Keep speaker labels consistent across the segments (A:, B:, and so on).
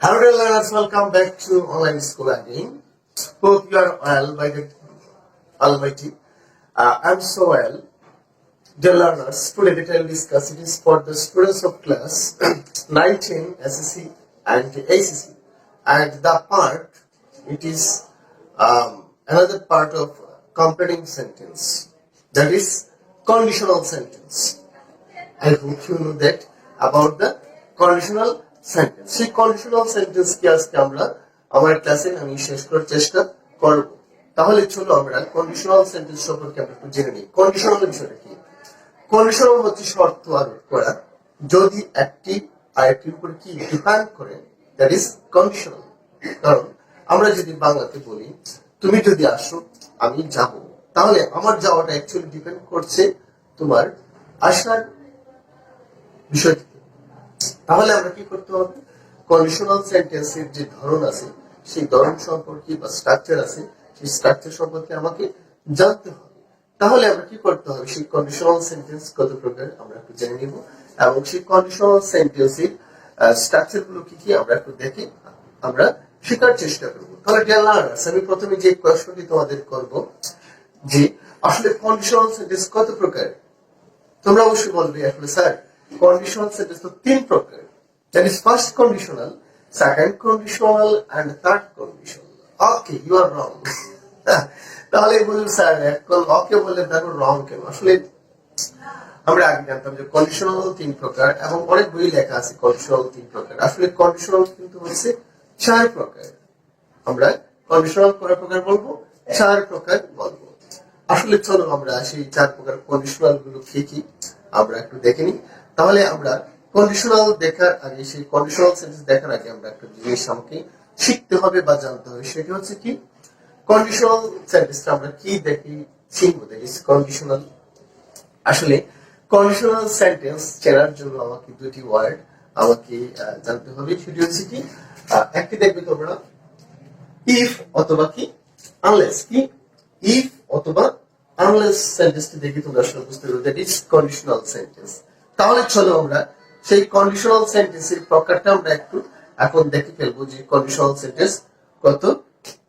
A: Hello, dear learners. Welcome back to online school again. Hope you are well by the Almighty. I'm so well. Dear learners, today the time discuss it is for the students of class 19 SSC and ACC, and the part it is another part of completing sentence, that is conditional sentence. I hope you know that about the conditional sentence. সেই conditional sentence কি আজকে আমরা আমার ক্লাসে আমি শেষ করার চেষ্টা করব। তাহলে চলো আমরা conditional sentence সম্পর্কে আমরা একটু জেনে নিই। conditional বিষয়টা কি? conditional হচ্ছে শর্ত আরোপ করা যদি একটি আরেকটির উপর কি ডিপেন্ড করে, দ্যাট ইজ conditional। কারণ আমরা যদি বাংলাতে বলি তুমি যদি আসো আমি যাব, তাহলে আমার যাওয়াটা অ্যাকচুয়ালি ডিপেন্ড করছে তোমার আসার বিষয়টিতে। তাহলে আমরা কি করতে হবে, কন্ডিশনাল সেন্টেন্সের যে ধরন আছে সেই ধরন সম্পর্কে বা স্ট্রাকচার আছে সেই স্ট্রাকচার সম্পর্কে আমাকে জানতে হবে। তাহলে আমরা কি করতে হবে, সেই কন্ডিশনাল সেন্টেন্স কত প্রকার আমরা একটু জেনে নিব এবং সেই কন্ডিশনাল সেন্টেন্সের স্ট্রাকচার গুলো কি কি আমরা একটু দেখে আমরা শেখার চেষ্টা করব। তাহলে ডিয়ার লার্নার্স, আমি প্রথমে যে প্রশ্নটি তোমাদের করব যে আসলে কন্ডিশনাল সেন্টেন্স কত প্রকার। তোমরা অবশ্যই বলবে আসলে স্যার conditional sentence তো তিন প্রকার, that is first conditional, second conditional and third conditional. Okay, you are wrong. তাহলে বলুন স্যার এখন ওকে বললে তারপর রং কেন? আসলে আমরা আগে জানতাম যে কন্ডিশনাল তিন প্রকার এবং অনেক বই লেখা আছে কন্ডিশনাল তিন প্রকার। আসলে কন্ডিশনাল কিন্তু হচ্ছে চার প্রকার। আমরা কন্ডিশনাল কয় প্রকার বলবো? চার প্রকার বলবো। আসলে চলো আমরা সেই চার প্রকার কন্ডিশনাল গুলো কি কি আমরা একটু দেখে নিই। তাহলে আমরা কন্ডিশনাল দেখার আগে, সেই কন্ডিশনাল সেন্টেন্স দেখার আগে আমরা একটা জিনিস আমাকে শিখতে হবে বা জানতে হবে, সেটা হচ্ছে কি কন্ডিশনাল সেন্টেন্সটা আমরা কি দেখি শিখবো, দ্যাট ইজ কন্ডিশনাল। আসলে কন্ডিশনাল সেন্টেন্স চেনার জন্য আমাকে দুটি ওয়ার্ড আমাকে জানতে হবে, সেটি হচ্ছে কি একটি দেখবে তোমরা ইফ অথবা কি আনলেস। কি ইফ অথবা আনলেস সেন্টেন্সটি দেখে তোমরা আসলে বুঝতে পারবে দ্যাট ইজ কন্ডিশনাল সেন্টেন্স। তাহলে চলো আমরা সেই কন্ডিশনাল সেন্টেন্সের প্রকারটা আমরা একটু এখন দেখে ফেলবো যে কন্ডিশনাল সেন্টেন্স কত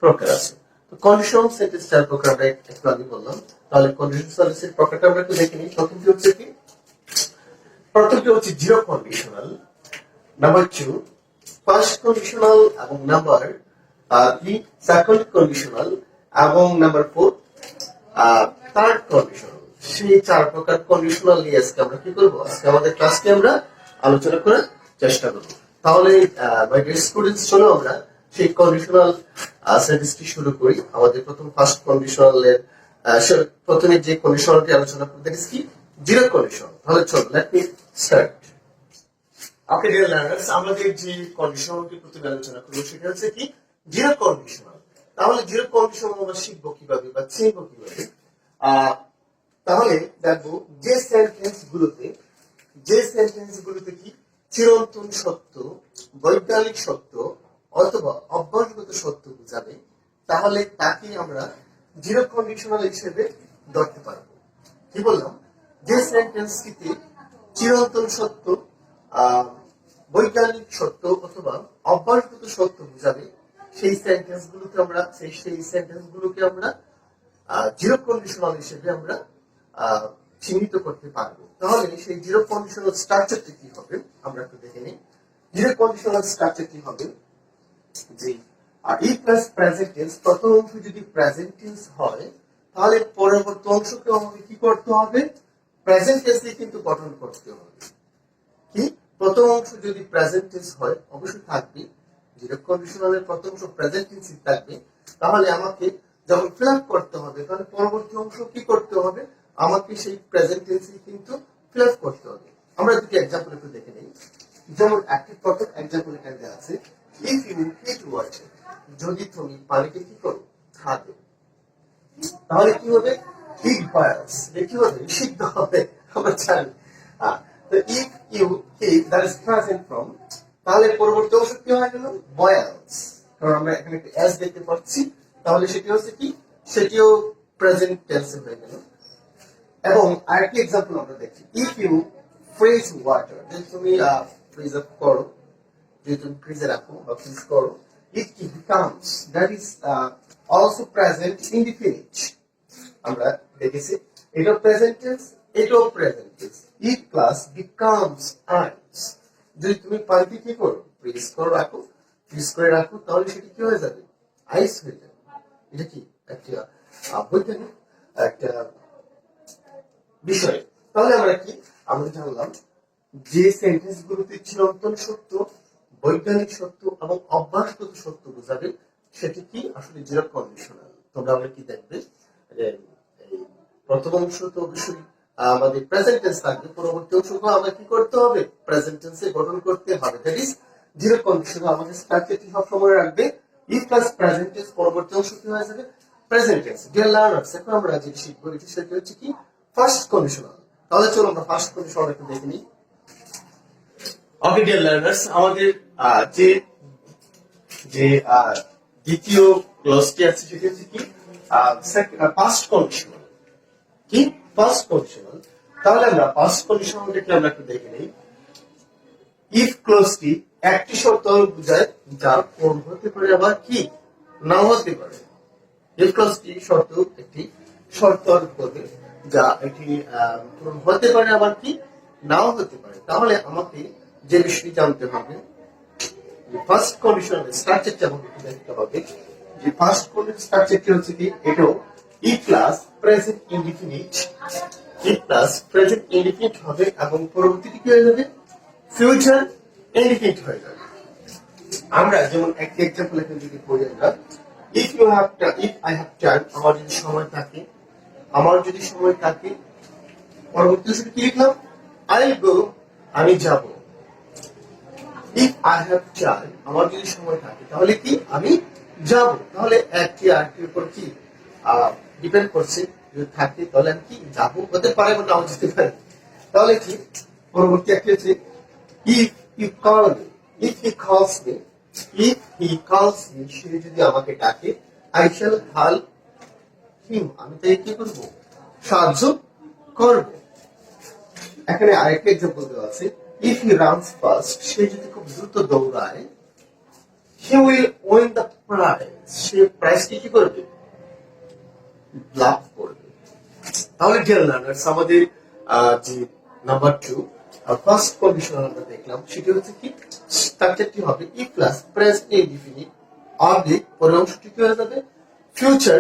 A: প্রকার আছে। তো কন্ডিশনাল সেন্টেন্স চার প্রকার আমরা একটু আগে বললাম। তাহলে কন্ডিশনাল সেন্টেন্সের প্রকারটা আমরা একটু দেখে নিই। প্রথমটি হচ্ছে কি, প্রথমটি হচ্ছে zero conditional, number 2 first conditional এবং নাম্বার 3 সেকেন্ড কন্ডিশনাল এবং নাম্বার 4 থার্ড কন্ডিশনাল। সেই চার প্রকার কন্ডিশনাল নিয়ে আজকে আমরা কি করবো, আজকে আমাদের ক্লাসকে আমরা আলোচনা করার চেষ্টা করবো। তাহলে মাই ডিয়ার স্টুডেন্টস, চলো আমরা সেই কন্ডিশনাল সেন্টেন্সটি শুরু করি। আমাদের প্রথম ফার্স্ট কন্ডিশনালের প্রথমে যে কন্ডিশনালটি আলোচনা করব দ্যাট ইজ কি জিরো কন্ডিশনাল। তাহলে চলো let me start. Okay dear learners, আমাদের যে কন্ডিশনালটি প্রথমে আলোচনা করব সেটা হচ্ছে কি জিরো কন্ডিশনাল। তাহলে জিরো কন্ডিশনাল আমরা শিখবো কিভাবে বা চিনবো কিভাবে। তাহলে দেখবো যে সেন্টেন্স গুলোতে কি চিরন্তন সত্য, বৈজ্ঞানিক সত্য অথবা অভ্যাসগত সত্য বোঝাবে, তাহলে তাকে আমরা জিরো কন্ডিশনাল হিসেবে ধরতে পারবো। কি বললাম, যে সেন্টেন্সটিতে চিরন্তন সত্য, বৈজ্ঞানিক সত্য অথবা অভ্যাসগত সত্য বোঝাবে সেই সেন্টেন্সগুলোকে আমরা জিরো কন্ডিশনাল হিসেবে আমরা চিহ্নিত করতে পারবো। তাহলে সেই জিরো কন্ডিশনাল স্ট্রাকচারটি কি হবে আমরা একটু দেখে নিই। জিরো কন্ডিশনাল স্ট্রাকচারটি হবে যে ই প্লাস প্রেজেন্ট টেন্স, প্রথম অংশ যদি প্রেজেন্ট টেন্স হয় তাহলে পরবর্তী অংশকে আমাকে কি করতে হবে, প্রেজেন্ট টেন্সে কিন্তু গঠন করতে হবে। কি প্রথম অংশ যদি প্রেজেন্ট টেন্স হয় অবশ্যই থাকবে, জিরো কন্ডিশনালের প্রথম অংশ প্রেজেন্ট টেন্স থাকবে। তাহলে আমাকে যখন ফিল আপ করতে হবে তাহলে পরবর্তী অংশ কি করতে হবে, আমাকে সেই প্রেজেন্ট টেন্সে কিন্তু ফিল আপ করতে হবে। আমরা দুটি एग्जांपल একটু দেখে নেই। যেমন একটি প্রথম एग्जांपल এখানে দেওয়া আছে, ইফ ইউ ইট ওয়াটার, যদি তুমি পানিকে কি করো, খাবে, তাহলে কি হবে, ইট বয়েলস, কি হবে, সিদ্ধ হবে। আমরা জানি তো if you eat that is present form, তাহলে পরবর্তী অংশ কি হয়ে গেল, বয়েলস। কারণ আমরা এখানে একটা এস দেখতে পাচ্ছি, তাহলে সেটি হচ্ছে কি, সেটিও প্রেজেন্ট টেন্সে হয়ে গেল। এবং আরেকটি एग्जांपल আমরা দেখি, ইফ ইউ ফ্রিজ ওয়াটার, যদি তুমি ফ্রিজ আপ করো, যদি তুমি ফ্রিজে রাখো বা ফ্রিজ করো, it becomes, that is also present indefinite. আমরা দেখেছি এটাও প্রেজেন্ট টেন্স, এটাও present tense. it plus becomes ice, যদি তুমি পানিতে কি করো, ফ্রিজ করে রাখো, তাহলে সেটা কি হয়ে যাবে, আইস হয়ে যাবে। এটা কি একটা বৈজ্ঞানিক একটা বিষয়। তাহলে আমরা জানলাম যে সেন্টেন্স গুলোতে চিরন্তন সত্য, বৈজ্ঞানিক সত্য এবং অভ্যাসগত সত্য বোঝাবে সেটি কি আসলে জিরো কন্ডিশনাল। তোমরা আমরা কি দেখবে, এই প্রথম অংশ তো অবশ্যই আমাদের প্রেজেন্ট টেন্স থাকবে, পরবর্তী অংশকে আমরা কি করতে হবে, প্রেজেন্ট টেন্সে গঠন করতে হবে। That is zero conditional. আমাদের স্ট্রাকচারটি সব সময় রাখবে ইফ প্লাস প্রেজেন্ট টেন্স, পরবর্তী অংশ কি হয়ে যাবে, প্রেজেন্ট টেন্স। ডিয়ার লার্নার্স, এখন আমরা যেটি শিখবো সেটি হচ্ছে কি ফার্স্ট কন্ডিশনাল। তাহলে চলো আমরা ফার্স্ট কন্ডিশনাল একটু দেখে নিই। ওকে ডিয়ার লার্নার্স, আমাদের যে যে দ্বিতীয় ক্লজটি আছে সেটি হচ্ছে কি ফার্স্ট কন্ডিশনাল। কি ফার্স্ট কন্ডিশনাল? তাহলে আমরা ফার্স্ট কন্ডিশনালটাকে আমরা একটু দেখে নিই। ইফ ক্লজটি একটি শর্ত বোঝায় যা পূরণ হতে পারে আবার কি নাও হতে পারে। ইফ ক্লজটি শর্ত একটি শর্ত করবে যা এটি পূরণ হতে পারে আবার কি নাও হতে পারে। তাহলে আমাকে যে বিষয়টি জানতে হবে, ফার্স্ট কন্ডিশনাল স্ট্রাকচারটা আমাকে দেখতে হবে। যে ফার্স্ট কন্ডিশনাল স্ট্রাকচারটি হচ্ছে কি, এটাও ই প্লাস প্রেজেন্ট ইনডিফিনিট, ই প্লাস প্রেজেন্ট ইনডিফিনিট হবে এবং পরবর্তীতে কি হয়ে যাবে, ফিউচার ইনডিফিনিট হয়ে যাবে। আমরা যেমন একটা এক্সাম্পল এখানে যদি পড়ি আমরা, ইফ আই হ্যাভ টাইম, আমার যদি সময় থাকে, পরবর্তী শুধু কি লিখলাম, আই উইল গো, আমি যাব। ইফ আই হ্যাভ টাইম, আমার যদি সময় থাকে তাহলে কি আমি যাব। তাহলে একটি আরেকটির উপর কি ডিপেন্ড করছে, যদি থাকে তাহলে আমি কি যাব, হতে পারে বা নাও যেতে পারে। তাহলে কি পরবর্তী একটি হচ্ছে if you call me, if he calls me, সে যদি আমাকে ডাকে, আই শ্যাল হেল্প হিম, আমি তাকে কি করবো, সাহায্য করব। এখানে আরেকটা এক্সাম্পল দেওয়া আছে, ইফ হি রানস ফাস্ট, সে যদি খুব দ্রুত দৌড়ায়, he will win the prize, সে প্রাইজটি কি করবে, লাভ করবে। তাহলে ডিয়ার লার্নার্স, আমাদের যে নাম্বার 2 ফার্স্ট কন্ডিশনাল আমরা দেখলাম, সেটি হচ্ছে কি স্ট্রাকচারটি হবে ই প্লাস প্রেজেন্ট ইনডিফিনিট অবলিক, পরের অংশটি কি হয়ে যাবে, ফিউচার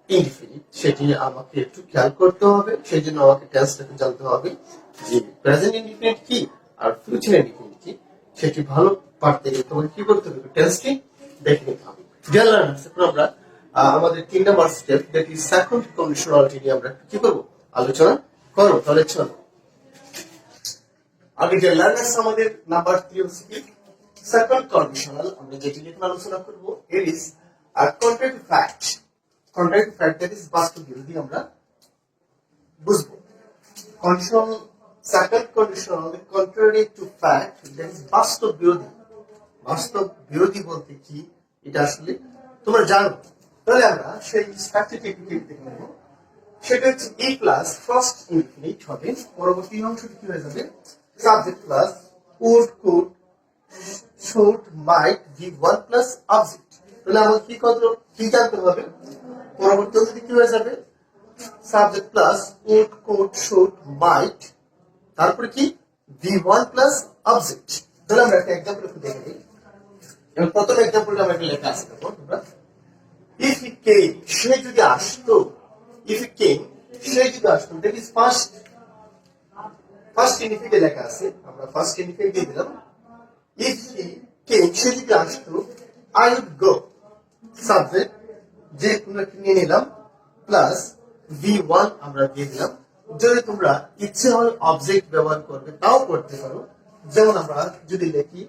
A: ইনডিফিনিট। সেটি আমাকে একটু খেয়াল করতে হবে, সেই জন্য আমাকে টেন্সটাকে জানতে হবে যে প্রেজেন্ট ইনডিফিনিট কি আর ফিউচার ইনডিফিনিট কি। সেটি ভালো পারতে গেলে তোমাকে কি করতে হবে, টেন্সটি দেখে নিতে হবে। ডিয়ার লার্নার্স, এখন আমরা আমাদের 3 number step, that is second conditionality নিয়ে আমরা কি করব, আলোচনা করব। তাহলে চলো আগে যে লার্নার্স, আমাদের নাম্বার 3 হচ্ছে কি সেকেন্ড কন্ডিশনাল। আমরা যেটি নিয়ে আলোচনা করব, it is contrary to fact. Contrary to fact, that is বাস্তব বিরোধী। আমরা বুঝবো conditional, second conditional contrary to fact, that is বাস্তব বিরোধী। বাস্তব বিরোধী বলতে কি এটা আসলে তোমরা জানো। তাহলে আমরা সেই স্ট্রাকচারটি একটু দেখে নেব। সেটা হচ্ছে ই প্লাস ফার্স্ট ইনডিফিনিট হবে, পরবর্তী অংশটি কি হয়ে যাবে, subject plus would, could, should, might, give one plus object. তাহলে আমাকে কি জানতে হবে, পরবর্তী অংশটি কি হয়ে যাবে, subject plus would, could, should, might, তারপরে কি গিভ ওয়ান প্লাস অবজেক্ট। তাহলে আমরা একটা এক্সাম্পল একটু দেখে নিই। এবং প্রথম এক্সাম্পলটা আমরা লেখা আছে, তোমরা ইফ হি কেম, সে যদি আসতো, ইফ হি কেম, সে যদি আসতো, দ্যাট ইজ ফার্স্ট ইনডিফিনিটে লেখা আছে, আমরা ফার্স্ট ইনডিফিনিট দিয়ে দিলাম। ইফ হি কেম, সে যদি আসতো, আই উড গো, সাবজেক্ট যে তোমরা নিয়ে নিলাম, প্লাস V1 আমরা দিয়ে দিলাম। যদি তোমরা ইচ্ছে হয় অবজেক্ট ব্যবহার করবে তাও করতে পারো। যেমন আমরা যদি লিখি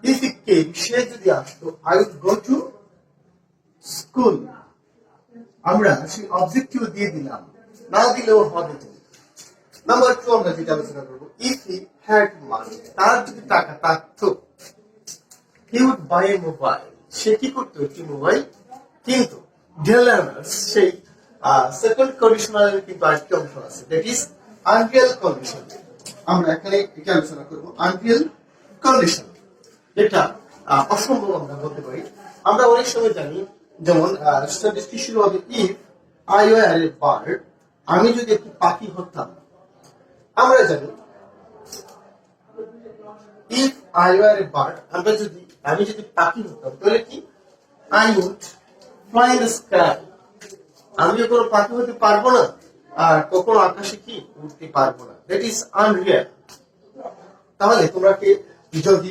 A: ইফ হি কেম, সে যদি আসতো, I would go to school, আমরা সেই অবজেক্টটিও দিয়ে দিলাম, না দিলেও হবে। নাম্বার 2 আমরা যেটা আলোচনা করবো, ইফ হি হ্যাড মানি, তার যদি টাকা থাকতো, he would buy a mobile, সে কি করতো, একটি মোবাইল কিন্তু। ডিয়ার লার্নার্স, সেই সেকেন্ড কন্ডিশনালের কিন্তু আরেকটি অংশ আছে, দ্যাট ইজ আনরিয়াল কন্ডিশন। আমরা এখানে এটা আলোচনা করবো, আনরিয়াল কন্ডিশন। এটা অসম্ভব আমরা বলতে পারি। আমরা অনেক সময় জানি, যেমন স্ট্যাটিস্টিক শুরু হবে if I were a bird, আমি যদি একটি পাখি হতাম। আমরা জানি if I were a bird, আমি যদি পাখি হতাম তাহলে কি I would fly in the sky. আমি যে কোনো পাখি হতে পারবো না আর কখনো আকাশে কি উঠতে পারবো না, দ্যাট ইজ আনরিয়াল। তাহলে তোমরা কি যদি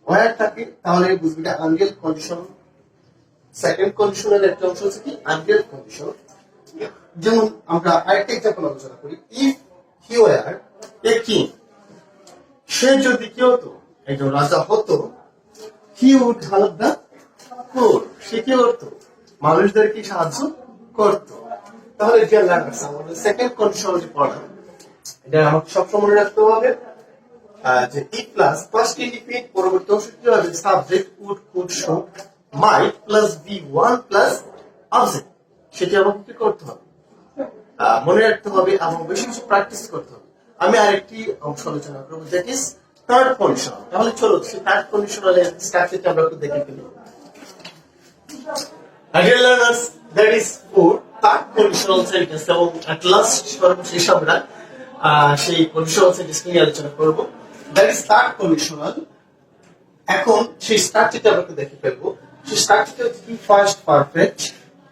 A: ওয়ার থাকে তাহলে বুঝবে এটা আনরিয়াল কন্ডিশন। সেকেন্ড কন্ডিশনের একটা অংশ হচ্ছে কি আনরিয়াল কন্ডিশন। যেমন আমরা আরেকটা এক্সাম্পল আলোচনা করি, if he were a king, সে যদি কি হতো একজন রাজা হতো, he would help the poor, সে কি করতো মানুষদেরকে সাহায্য করতো। তাহলে ডিয়ার লার্নার্স, আমাদের সেকেন্ড কন্ডিশন যে পড়া, এটা আমাকে সবসময় মনে রাখতে হবে যে ইফ প্লাস ফার্স্ট ইন্ডিপেন্ডেন্ট পরবর্তী অংশ কি হবে subject would could should might plus be one plus object, সেটি আমাকে কি করতে হবে মনে রাখতে হবে এবং বেশি বেশি প্র্যাকটিস করতে হবে। আমি আরেকটি অংশ আলোচনা করবো, দ্যাট ইজ থার্ড কন্ডিশন। তাহলে চলো সেই থার্ড কন্ডিশনালের স্ট্রাকচারটা আমরা একটু দেখে ফেলি। Dear learners, that is for third conditional sentence, এবং at last সর্বশেষ আমরা সেই conditional sentence নিয়ে আলোচনা করব। That is third conditional। এখন সেই স্ট্রাকচারটা আমরা একটু দেখে ফেলবো। সেই স্ট্রাকচারটা হচ্ছে কি ফার্স্ট পারফেক্ট,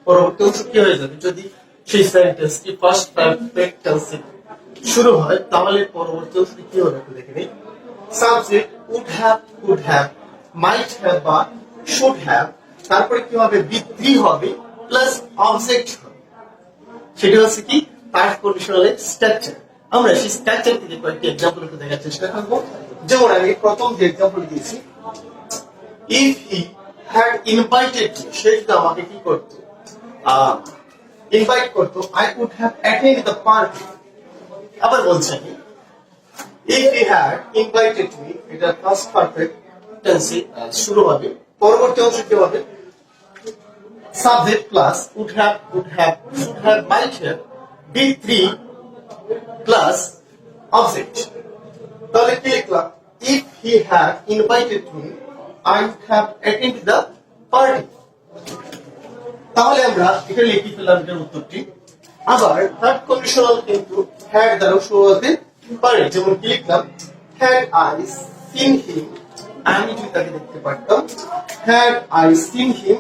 A: পরবর্তী অংশ কি হয়ে যাবে যদি সেই সেন্টেন্সটি ফার্স্ট পারফেক্ট টেন্সে শুরু হয়, তাহলে পরবর্তী অংশ কি হবে একটু দেখে নিই। Subject would have, could have, might have বা শুড হ্যাভ, তারপরে কি হবে বি3 হবে প্লাস অবজেক্ট হবে। সেটা হচ্ছে কি থার্ড কন্ডিশনালের স্ট্রাকচার। আমরা সেই স্ট্রাকচার থেকে কয়েকটি এক্সাম্পল একটু দেখার চেষ্টা করব। যেমন আমি প্রথম যে এক্সাম্পল দিয়েছি, if he had invited me, সে যদি আমাকে কি করতো ইনভাইট করতো, I would have attended the party. আবার বলছি আমি, if he had invited me, এটা ফার্স্ট পারফেক্ট টেন্সে শুরু হবে, পরবর্তী অংশ কি হবে subject plus would have, could have, should have, might have, বি3 প্লাস অবজেক্ট। তাহলে কি লিখলাম, if he had invited me, I would have attended the party. তাহলে আমরা এটা লিখে ফেললাম এটার উত্তরটি। আবার থার্ড কন্ডিশনাল কিন্তু হ্যাড দ্বারা শুরু হতে পারে। যেমন কি লিখলাম, হ্যাড আই সিন হিম, আমি যদি তাকে দেখতে পারতাম, had I seen him,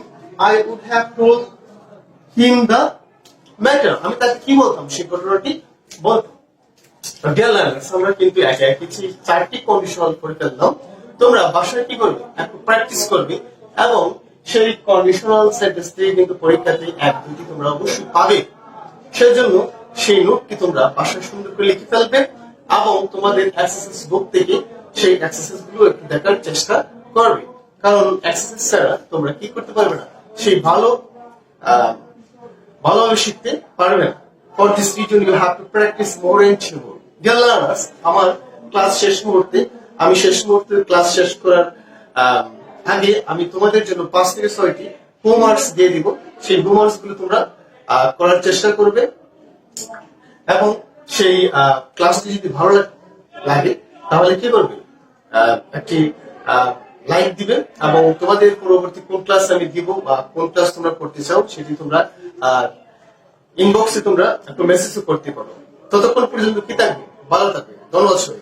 A: I would have told him the matter, আমি তাকে কি বলতাম সেই ঘটনাটি বলতাম। ডিয়ার লার্নার্স, আমরা কিন্তু একে একে চারটি কন্ডিশনাল করে ফেললাম। তোমরা বাসায় কি করবে একটু প্র্যাকটিস করবে এবং সেই কন্ডিশনাল সেন্টেন্স থেকে কিন্তু পরীক্ষাতে 1-2টি তোমরা অবশ্যই পাবে। সেজন্য সেই নোটটি তোমরা বাসায় সুন্দর করে লিখে ফেলবে এবং তোমাদের এক্সারসাইজ বুক থেকে সেই এক্সারসাইজ গুলো একটু দেখার চেষ্টা করবে, কারণ এক্সারসাইজ ছাড়া তোমরা কি করতে পারবে না, সেই ভালোভাবে শিখতে পারবে না। For this reason you have to practise more and more. Dear learners, আমার ক্লাস শেষ মুহূর্তে ক্লাস শেষ করার আগে আমি তোমাদের জন্য 5 থেকে 6টি হোমওয়ার্কস দিয়ে দিব। সেই হোমওয়ার্কস গুলো তোমরা করার চেষ্টা করবে এবং সেই ক্লাসটি যদি ভালো লাগে তাহলে কি করবে একটি লাইক দিবে এবং তোমাদের পরবর্তী কোন ক্লাস আমি দিব বা কোন ক্লাস তোমরা করতে চাও সেটি তোমরা ইনবক্সে তোমরা একটু মেসেজও করতে পারো। ততক্ষণ পর্যন্ত কি থাকবে, ভালো থাকবে। ধন্যবাদ সবাই।